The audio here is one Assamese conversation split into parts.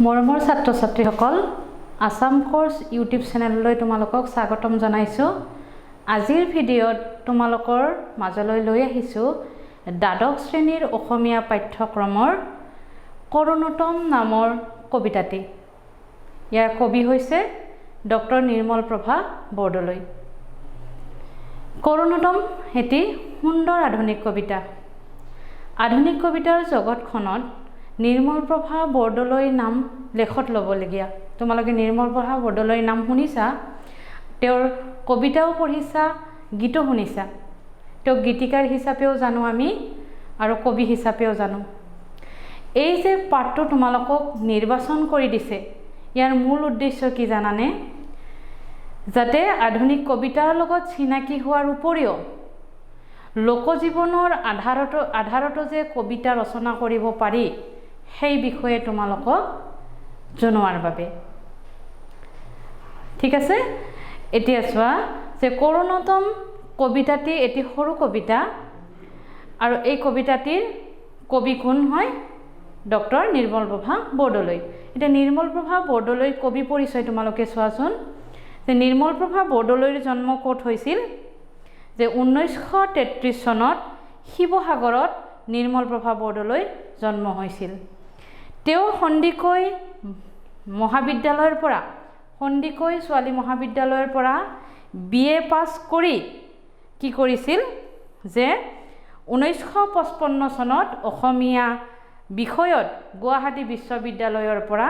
মৰমৰ ছাত্ৰ ছাত্ৰীসকল, আসাম কোৰ্স ইউটিউব চেনেললৈ তোমালোকক স্বাগতম জনাইছো। আজিৰ ভিডিঅ'ত তোমালোকৰ মাজলৈ লৈ আহিছো দ্বাদশ শ্ৰেণীৰ অসমীয়া পাঠ্যক্ৰমৰ কৰুণতম নামৰ কবিতাটি। ইয়াৰ কবি হৈছে ডক্টৰ নিৰ্মল প্ৰভা বৰদলৈ। কৰুণতম এটি সুন্দৰ আধুনিক কবিতা। আধুনিক কবিতাৰ জগতখনত নিৰ্মল প্ৰভা বৰদলৈ নাম লেখত ল'বলগীয়া। তোমালোকে নিৰ্মল প্ৰভা বৰদলৈৰ নাম শুনিছা, তেওঁৰ কবিতাও পঢ়িছা, গীতো শুনিছা। তেওঁক গীতিকাৰ হিচাপেও জানো আমি আৰু কবি হিচাপেও জানো। এই যে পাঠটো তোমালোকক নিৰ্বাচন কৰি দিছে, ইয়াৰ মূল উদ্দেশ্য কি জানানে? যাতে আধুনিক কবিতাৰ লগত চিনাকি হোৱাৰ উপৰিও লোকজীৱনৰ আধাৰতো যে কবিতা ৰচনা কৰিব পাৰি, সেই বিষয়ে তোমালোকক জনোৱাৰ বাবে। ঠিক আছে, এতিয়া চোৱা যে কৰুণতম কবিতাটি এটি সৰু কবিতা আৰু এই কবিতাটিৰ কবি কোন হয়? ডক্টৰ নিৰ্মল প্ৰভা বৰদলৈ। এতিয়া নিৰ্মল প্ৰভা বৰদলৈ কবি পৰিচয় তোমালোকে চোৱাচোন যে নিৰ্মল প্ৰভা বৰদলৈৰ জন্ম ক'ত হৈছিল? যে 1933 চনত শিৱসাগৰত নিৰ্মল প্ৰভা বৰদলৈ জন্ম হৈছিল। তেওঁ সন্দিকৈ ছোৱালী মহাবিদ্যালয়ৰ পৰা BA পাছ কৰি কি কৰিছিল যে 1955 চনত অসমীয়া বিষয়ত গুৱাহাটী বিশ্ববিদ্যালয়ৰ পৰা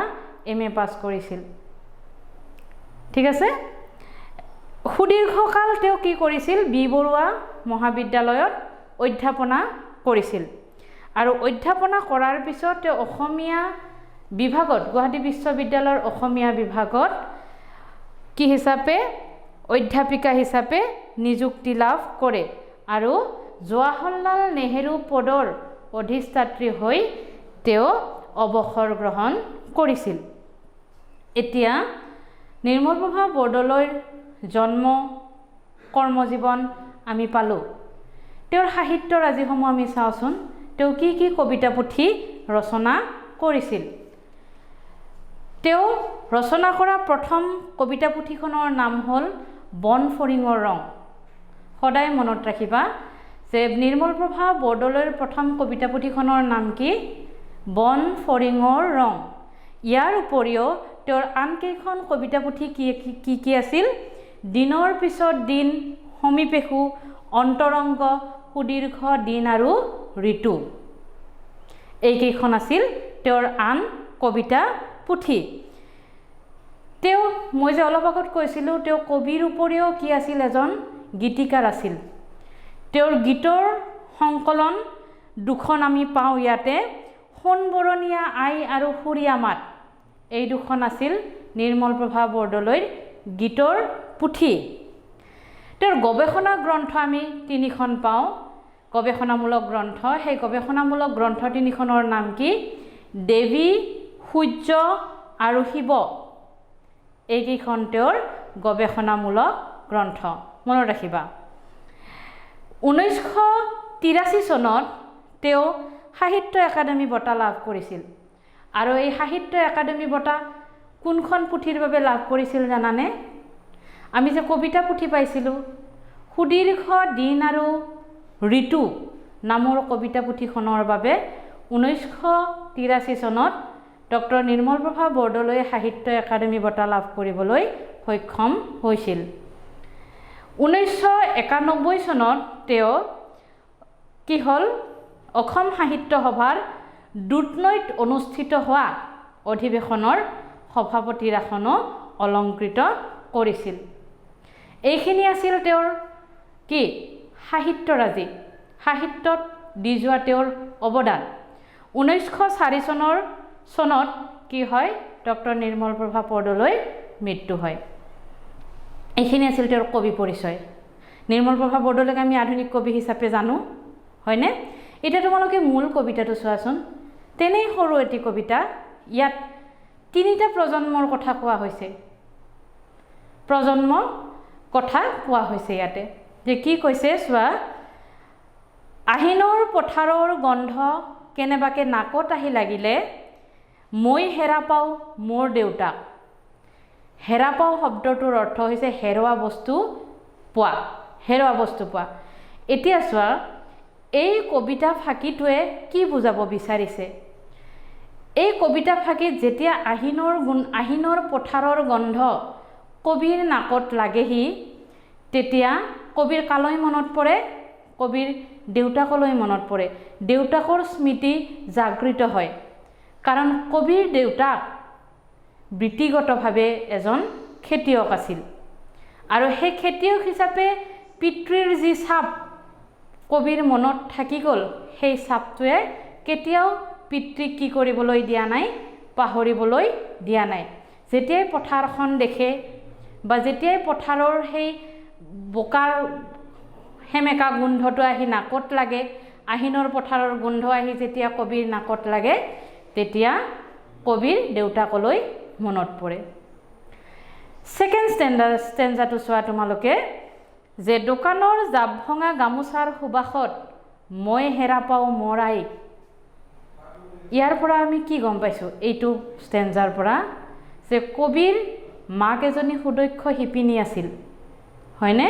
MA পাছ কৰিছিল। ঠিক আছে, সুদীৰ্ঘকাল তেওঁ কি কৰিছিল? বি বৰুৱা মহাবিদ্যালয়ত অধ্যাপনা কৰিছিল আৰু অধ্যাপনা কৰাৰ পিছত তেওঁ অসমীয়া বিভাগত, গুৱাহাটী বিশ্ববিদ্যালয়ৰ অসমীয়া বিভাগত কি হিচাপে? অধ্যাপিকা হিচাপে নিযুক্তি লাভ কৰে আৰু জৱাহৰলাল নেহেৰু পদৰ অধিষ্ঠাত্ৰী হৈ তেওঁ অৱসৰ গ্ৰহণ কৰিছিল। এতিয়া নিৰ্মল প্ৰভা বৰদলৈৰ জন্ম, কৰ্মজীৱন আমি পালোঁ। তেওঁৰ সাহিত্যৰাজিসমূহ আমি চাওঁচোন। তেওঁ কি কি কবিতা পুথি ৰচনা কৰিছিল? তেওঁ ৰচনা কৰা প্ৰথম কবিতা পুথিখনৰ নাম হ'ল বন ফৰিঙৰ ৰং। সদায় মনত ৰাখিবা যে নিৰ্মল প্ৰভা বৰদলৈৰ প্ৰথম কবিতা পুথিখনৰ নাম কি? বন ফৰিঙৰ ৰং। ইয়াৰ উপৰিও তেওঁৰ আন কেইখন কবিতা পুথি কি আছিল? দিনৰ পিছত দিন, সমীপেশু, অন্তৰংগ, সুদীৰ্ঘ দিন আৰু ঋতু। এইকেইখন আছিল তেওঁৰ আন কবিতা পুথি। তেওঁ, মই যে অলপ আগত কৈছিলোঁ, তেওঁ কবিৰ উপৰিও কি আছিল? এজন গীতিকাৰ আছিল। তেওঁৰ গীতৰ সংকলন দুখন আমি পাওঁ ইয়াতে। সোণবৰণীয়া আই আৰু সুৰীয়া মাত, এই দুখন আছিল নিৰ্মল প্ৰভা বৰদলৈৰ গীতৰ পুথি। তেওঁৰ গৱেষণা গ্ৰন্থ আমি 3খন পাওঁ, গৱেষণামূলক গ্ৰন্থ। সেই গৱেষণামূলক গ্ৰন্থ 3খনৰ নাম কি? দেৱী, সূৰ্য আৰু শিৱ। এইকেইখন তেওঁৰ গৱেষণামূলক গ্ৰন্থ। মনত ৰাখিবা। 1983 চনত তেওঁ সাহিত্য একাডেমী বঁটা লাভ কৰিছিল আৰু এই সাহিত্য একাডেমী বঁটা কোনখন পুথিৰ বাবে লাভ কৰিছিল জানানে? আমি যে কবিতা পুথি পাইছিলোঁ, সুদীৰ্ঘ দিন আৰু ঋতু নামৰ কবিতা পুথিখনৰ বাবে 1983 চনত ডক্টৰ নিৰ্মল প্ৰভা বৰদলৈয়ে সাহিত্য একাডেমী বঁটা লাভ কৰিবলৈ সক্ষম হৈছিল। 1991 চনত তেওঁ কি হ'ল? অসম সাহিত্য সভাৰ দুধনৈত অনুষ্ঠিত হোৱা অধিৱেশনৰ সভাপতিৰ আসনো অলংকৃত কৰিছিল। এইখিনি আছিল তেওঁৰ কি? সাহিত্যৰাজি, সাহিত্যত দি যোৱা তেওঁৰ অৱদান। 1904 চনত কি হয়? ডক্টৰ নিৰ্মল প্ৰভা বৰদলৈৰ মৃত্যু হয়। এইখিনি আছিল তেওঁৰ কবি পৰিচয়। নিৰ্মল প্ৰভা বৰদলৈক আমি আধুনিক কবি হিচাপে জানো, হয়নে? এতিয়া তোমালোকে মূল কবিতাটো চোৱাচোন। তেনেই সৰু এটি কবিতা, ইয়াত 3টা প্ৰজন্মৰ কথা কোৱা হৈছে। প্ৰজন্মৰ কথা কোৱা হৈছে ইয়াতে। যে কি কৈছে চোৱা, আহিনৰ পথাৰৰ গন্ধ কেনেবাকে নাকত আহি লাগিলে মই হেৰা পাওঁ মোৰ দেউতাক। হেৰা পাওঁ শব্দটোৰ অৰ্থ হৈছে হেৰুৱা বস্তু পোৱা, হেৰুৱা বস্তু পোৱা। এতিয়া চোৱা, এই কবিতা ফাঁকিটোৱে কি বুজাব বিচাৰিছে? এই কবিতা ফাঁকিত যেতিয়া আহিনৰ পথাৰৰ গন্ধ কবিৰ নাকত লাগেহি, তেতিয়া কবিৰ কালৈ মনত পৰে? কবিৰ দেউতাকলৈ মনত পৰে। দেউতাকৰ স্মৃতি জাগৃত হয়, কাৰণ কবিৰ দেউতাক বৃত্তিগতভাৱে এজন খেতিয়ক আছিল, আৰু সেই খেতিয়ক হিচাপে পিতৃৰ যি ছাপ কবিৰ মনত থাকি গ'ল, সেই ছাপটোৱে কেতিয়াও পিতৃক কি কৰিবলৈ দিয়া নাই? পাহৰিবলৈ দিয়া নাই। যেতিয়াই পথাৰখন দেখে বা যেতিয়াই পথাৰৰ সেই বোকাৰ সেমেকা গোন্ধটো আহি নাকত লাগে, আহিনৰ পথাৰৰ গোন্ধ আহি যেতিয়া কবিৰ নাকত লাগে, তেতিয়া কবিৰ দেউতাকলৈ মনত পৰে। ছেকেণ্ড ষ্টেঞ্জাটো চোৱা তোমালোকে, যে দোকানৰ জাপ ভঙা গামোচাৰ সুবাসত মই হেৰা পাওঁ মোৰ আইক। ইয়াৰ পৰা আমি কি গম পাইছোঁ এইটো ষ্টেঞ্জাৰ পৰা? যে কবিৰ মাক এজনী সুদক্ষ শিপিনী আছিল, হয়নে?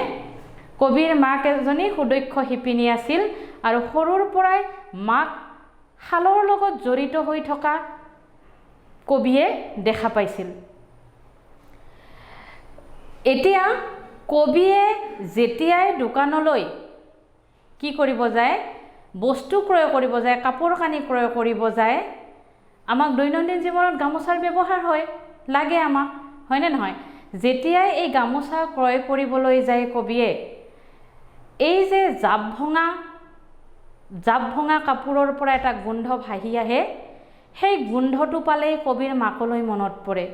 কবিৰ মাক এজনী সুদক্ষ শিপিনী আছিল, আৰু সৰুৰ পৰাই মাক শালৰ লগত জড়িত হৈ থকা কবিয়ে দেখা পাইছিল। এতিয়া কবিয়ে যেতিয়াই দোকানলৈ কি কৰিব যায়? বস্তু ক্ৰয় কৰিব যায়, কাপোৰ কানি ক্ৰয় কৰিব যায়। আমাক দৈনন্দিন জীৱনত গামোচাৰ ব্যৱহাৰ হয়, লাগে আমাক, হয়নে নহয়? যেতিয়াই এই গামোচা ক্ৰয় কৰিবলৈ যায় কবিয়ে, এই যে জাপ ভঙা কাপোৰৰ পৰা এটা গোন্ধ ভাহি আহে, সেই গোন্ধটো পালেই কবিৰ মাকলৈ মনত পৰে।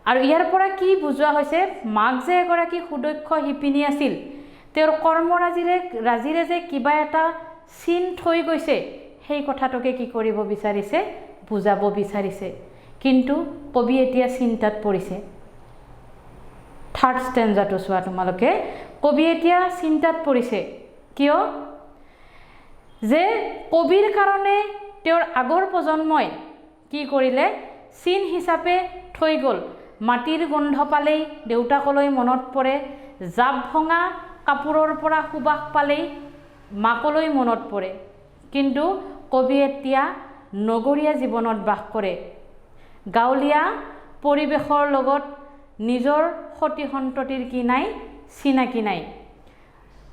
আৰু ইয়াৰ পৰা কি বুজোৱা হৈছে? মাক যে এগৰাকী সুদক্ষ শিপিনী আছিল, তেওঁৰ কৰ্মৰাজিৰে যে কিবা এটা চিন থৈ গৈছে, সেই কথাটোকে কি কৰিব বিচাৰিছে? বুজাব বিচাৰিছে। কিন্তু কবি এতিয়া চিন্তাত পৰিছে। থাৰ্ড ষ্টেঞ্জাটো চোৱা তোমালোকে, কবি এতিয়া চিন্তাত পৰিছে। কিয়? যে কবিৰ কাৰণে তেওঁৰ আগৰ প্ৰজন্মই কি কৰিলে? চিন হিচাপে থৈ গ'ল। মাটিৰ গোন্ধ পালেই দেউতাকলৈ মনত পৰে, জাপ ভঙা কাপোৰৰ পৰা সুবাস পালেই মাকলৈ মনত পৰে। কিন্তু কবি এতিয়া নগৰীয়া জীৱনত বাস কৰে, গাঁৱলীয়া পৰিৱেশৰ লগত নিজৰ সতি সন্ততিৰ কি নাই? চিনাকি নাই।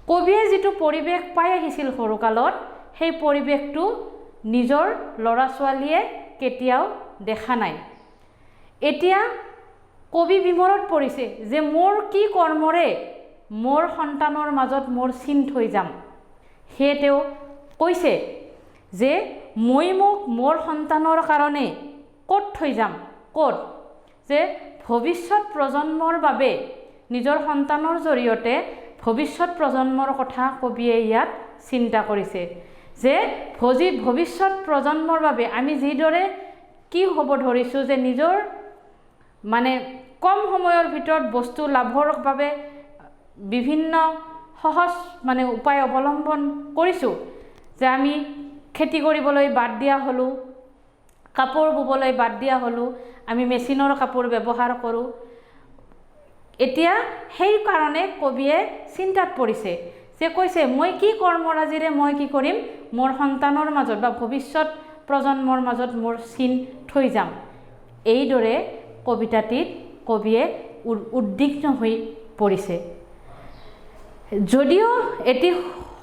কবিয়ে যিটো পৰিৱেশ পাই আহিছিল সৰুকালত, সেই পৰিৱেশটো নিজৰ ল'ৰা ছোৱালীয়ে কেতিয়াও দেখা নাই। এতিয়া কবি বিমৰত পৰিছে যে মোৰ কি কৰ্মৰে মোৰ সন্তানৰ মাজত মোৰ চিন থৈ যাম। সেয়ে তেওঁ কৈছে যে মই মোৰ সন্তানৰ কাৰণে ক'ত থৈ যাম? ক'ত? যে ভৱিষ্যত প্ৰজন্মৰ বাবে নিজৰ সন্তানৰ জৰিয়তে ভৱিষ্যত প্ৰজন্মৰ কথা কবিয়ে ইয়াত চিন্তা কৰিছে। যে ভৱিষ্যত প্ৰজন্মৰ বাবে আমি যিদৰে কি হ'ব ধৰিছোঁ, যে নিজৰ মানে কম সময়ৰ ভিতৰত বস্তু লাভৰ বাবে বিভিন্ন সহজ উপায় অৱলম্বন কৰিছোঁ, যে আমি খেতি কৰিবলৈ বাদ দিয়া হ'লোঁ, কাপোৰ ববলৈ বাদ দিয়া হ'লোঁ, আমি মেচিনৰ কাপোৰ ব্যৱহাৰ কৰোঁ। এতিয়া সেই কাৰণে কবিয়ে চিন্তাত পৰিছে, যে কৈছে মই কি কৰ্মৰাজিৰে মই কি কৰিম? মোৰ সন্তানৰ মাজত বা ভৱিষ্যত প্ৰজন্মৰ মাজত মোৰ চিন থৈ যাম। এইদৰে কবিতাটিত কবিয়ে উদ্বিগ্ন হৈ পৰিছে। যদিও এটি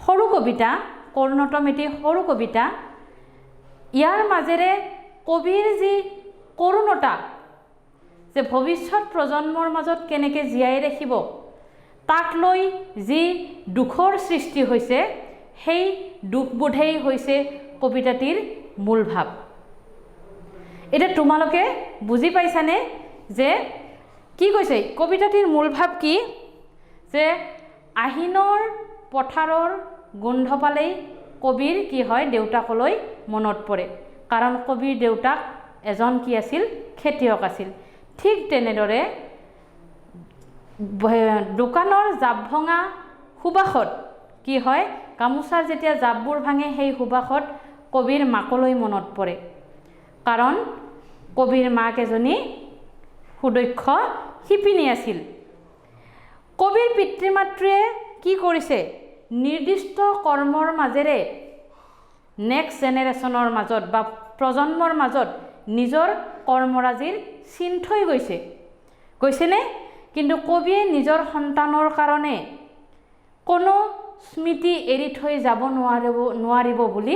সৰু কবিতা, কৰুণতম এটি সৰু কবিতা, ইয়াৰ মাজেৰে কবিৰ যি কৰুণতা, যে ভৱিষ্যত প্ৰজন্মৰ মাজত কেনেকৈ জীয়াই ৰাখিব, তাক লৈ যি দুখৰ সৃষ্টি হৈছে, সেই দুখবোধেই হৈছে কবিতাটিৰ মূল ভাৱ। এতিয়া তোমালোকে বুজি পাইছানে যে কি কৈছে? কবিতাটিৰ মূল ভাৱ কি? যে আহিনৰ পথাৰৰ গোন্ধ পালেই কবিৰ কি হয়? দেউতাকলৈ মনত পৰে, কাৰণ কবিৰ দেউতাক এজন কি আছিল? খেতিয়ক আছিল। ঠিক তেনেদৰে দোকানৰ জাপ ভঙা সুবাসত কি হয়? গামোচাৰ যেতিয়া জাপবোৰ ভাঙে, সেই সুবাসত কবিৰ মাকলৈ মনত পৰে কাৰণ কবিৰ মাক এজনী সুদক্ষ শিপিনী আছিল কবিৰ পিতৃ মাতৃয়ে কি কৰিছে নিৰ্দিষ্ট কৰ্মৰ মাজেৰে নেক্সট জেনেৰেশ্যনৰ মাজত বা প্ৰজন্মৰ মাজত নিজৰ কৰ্মৰাজিৰ চিন থৈ গৈছেনে কিন্তু কবিয়ে নিজৰ সন্তানৰ কাৰণে কোনো স্মৃতি এৰি থৈ যাব নোৱাৰিব বুলি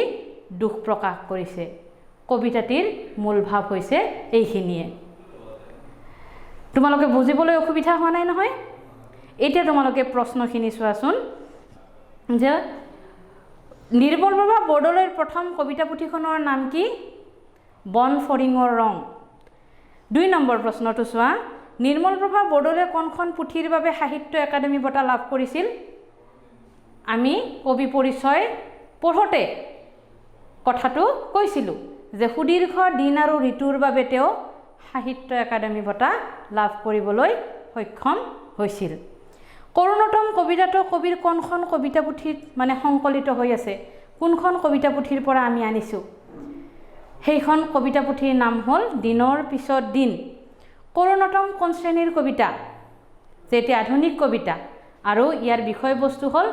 দুখ প্ৰকাশ কৰিছে কবিতাটিৰ মূল ভাৱ হৈছে এইখিনিয়ে তোমালোকে বুজিবলৈ অসুবিধা হোৱা নাই নহয় এতিয়া তোমালোকে প্ৰশ্নখিনি চোৱাচোন যে নিৰ্মলপ্ৰভা বৰদলৈৰ প্ৰথম কবিতা পুথিখনৰ নাম কি বন ফৰিঙৰ ৰং 2 নম্বৰ প্ৰশ্নটো চোৱা নিৰ্মলপ্ৰভা বৰদলৈ কোনখন পুথিৰ বাবে সাহিত্য একাডেমী বঁটা লাভ কৰিছিল আমি কবি পৰিচয় পঢ়োতে কথাটো কৈছিলোঁ যে সুদীৰ্ঘ দিন আৰু ঋতুৰ বাবে তেওঁ সাহিত্য একাডেমী বঁটা লাভ কৰিবলৈ সক্ষম হৈছিল কৰুণতম কবিতাটো কবিৰ কোনখন কবিতা পুথিত মানে সংকলিত হৈ আছে কোনখন কবিতা পুথিৰ পৰা আমি আনিছো সেইখন কবিতা পুথিৰ নাম হ'ল দিনৰ পিছত দিন কৰুণতম কোন শ্ৰেণীৰ কবিতা যেটি আধুনিক কবিতা আৰু ইয়াৰ বিষয়বস্তু হ'ল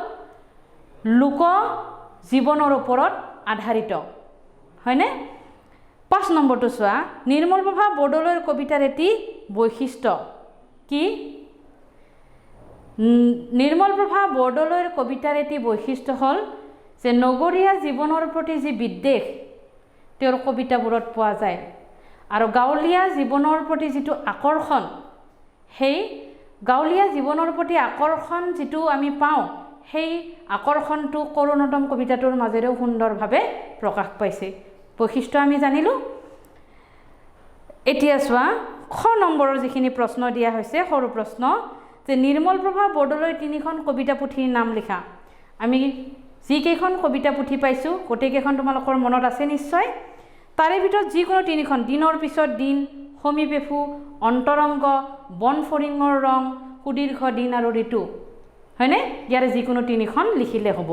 লোক জীৱনৰ ওপৰত আধাৰিত হয়নে 5 নম্বৰটো চোৱা নিৰ্মলপ্ৰভা বৰদলৈৰ কবিতাৰ এটি বৈশিষ্ট্য কি নিৰ্মলপ্ৰভা বৰদলৈৰ কবিতাৰ এটি বৈশিষ্ট্য হ'ল যে নগৰীয়া জীৱনৰ প্ৰতি যি বিদ্বেষ তেওঁৰ কবিতাবোৰত পোৱা যায় আৰু গাঁৱলীয়া জীৱনৰ প্ৰতি যিটো আকৰ্ষণ সেই গাঁৱলীয়া জীৱনৰ প্ৰতি আকৰ্ষণ যিটো আমি পাওঁ সেই আকৰ্ষণটো কৰুণতম কবিতাটোৰ মাজেৰেও সুন্দৰভাৱে প্ৰকাশ পাইছে বৈশিষ্ট্য আমি জানিলো এতিয়া চোৱা খ নম্বৰৰ যিখিনি প্ৰশ্ন দিয়া হৈছে সৰু প্ৰশ্ন যে নিৰ্মলপ্ৰভা বৰদলৈৰ 3খন কবিতা পুথিৰ নাম লিখা আমি যিকেইখন কবিতা পুথি পাইছোঁ গোটেইকেইখন তোমালোকৰ মনত আছে নিশ্চয় তাৰে ভিতৰত যিকোনো 3খন দিনৰ পিছত দিন সমীপেফু অন্তৰংগ বন ফৰিঙৰ ৰং সুদীৰ্ঘ দিন আৰু ঋতু হয়নে ইয়াৰে যিকোনো 3খন লিখিলে হ'ব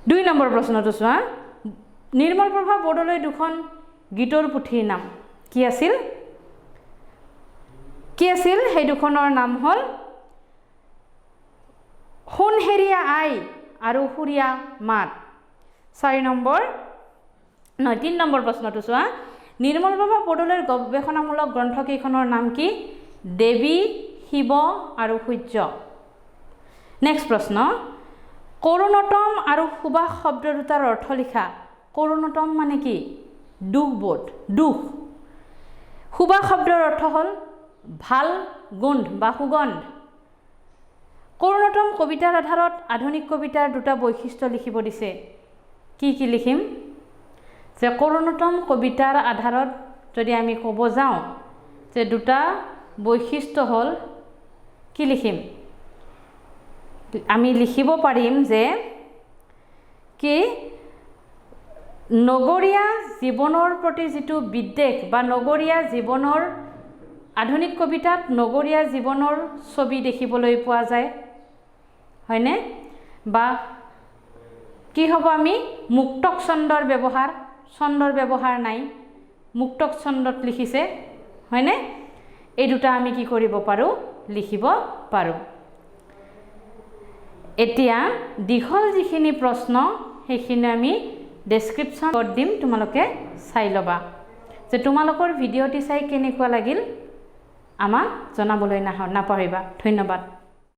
2 নম্বৰ প্ৰশ্নটো চোৱা নিৰ্মলপ্ৰভা বৰদলৈৰ 2খন গীতৰ পুথিৰ নাম কি আছিল সেই দুখনৰ নাম হ'ল সোণহেৰিয়া আই আৰু সুৰীয়া মাত 3 নম্বৰ প্ৰশ্নটো চোৱা নিৰ্মলপ্ৰভা বৰদলৈৰ গৱেষণামূলক গ্ৰন্থ কেইখনৰ নাম কি দেৱী শিৱ আৰু সূৰ্য নেক্সট প্ৰশ্ন কৰুণতম আৰু সুবাস শব্দ দুটাৰ অৰ্থ লিখা কৰুণতম মানে কি দুখবোধ দুখ সুবাস শব্দৰ অৰ্থ হ'ল ভাল গুণ বা সুগন্ধ কৰুণতম কবিতাৰ আধাৰত আধুনিক কবিতাৰ দুটা বৈশিষ্ট্য লিখিব দিছে কি লিখিম যে কৰুণতম কবিতাৰ আধাৰত যদি আমি ক'ব যাওঁ যে দুটা বৈশিষ্ট্য হ'ল কি লিখিম আমি লিখিব পাৰিম যে কি নগৰীয়া জীৱনৰ প্ৰতি যিটো বিদ্বেষ বা নগৰীয়া জীৱনৰ আধুনিক কবিতাত নগৰীয়া জীৱনৰ ছবি দেখিবলৈ পোৱা যায় হয়নে বা কি হ'ব আমি মুক্তক ছন্দৰ ব্যৱহাৰ নাই মুক্তক ছন্দত লিখিছে হয়নে এই দুটা আমি কি কৰিব পাৰো লিখিব পাৰো এতিয়া দীঘল যিখিনি প্ৰশ্ন সেইখিনি আমি ডেসক্ৰিপশ্যনত দিম তোমালোকে চাই ল'বা যে তোমালোকৰ ভিডিঅ'টি চাই কেনেকুৱা লাগিল আমাক জনাবলৈ নাপাহৰিবা ধন্যবাদ